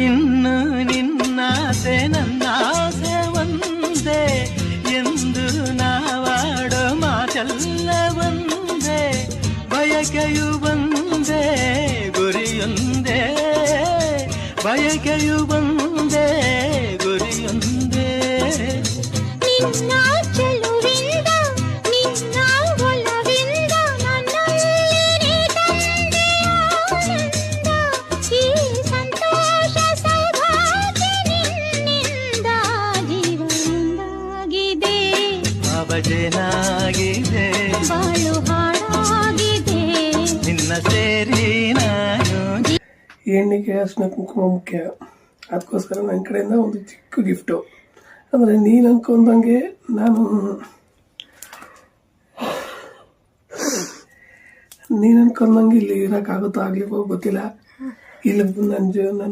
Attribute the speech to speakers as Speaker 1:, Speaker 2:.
Speaker 1: ಇನ್ನು ನಿನ್ನಾಸೆ ನನ್ನಾಸೆ ಒಂದೇ ಎಂದು ನಾವಾಡೋ ಮಾತೆಲ್ಲ ಒಂದೇ ಬಯಕೆಯು ಒಂದೇ ಗುರಿಯೊಂದೇ ಬಯಕೆಯು ಒಂದೇ ಗುರಿಯೊಂದೇ
Speaker 2: ನಿನ್ನ ಚೆಲುವಿಂದ ನಿನ್ನ ಒಲವಿಂದ ನನ್ನಲ್ಲಿ ತಂದೆ ಆನಂದ ಈ ಸಂತೋಷ ಸೌಭಾಗ್ಯ ನಿನ್ನಿಂದ ಜೀವನದಾಗಿದೆ
Speaker 1: ಅವಜನಾಗಿದೆ
Speaker 2: ಬಾಳು ಹಾಡಾಗಿದೆ
Speaker 1: ನಿನ್ನ ಸೇರಿ ನಾನು
Speaker 3: ಹೆಣ್ಣಿಗೆ ಅರ್ಶಿನ ಕುಂಕುಮ ಮುಖ್ಯ. ಅದಕ್ಕೋಸ್ಕರ ನನ್ನ ಕಡೆಯಿಂದ ಒಂದು ಚಿಕ್ಕ ಗಿಫ್ಟು. ಅಂದರೆ ನೀನು ಅನ್ಕೊಂಡಂಗೆ ನೀನು ಅನ್ಕೊಂಡಂಗೆ ಇಲ್ಲಿ ಇರೋಕ್ಕಾಗುತ್ತೋ ಆಗ್ಲಿಕ್ಕೋ ಗೊತ್ತಿಲ್ಲ. ಇಲ್ಲಿ ನನ್ನ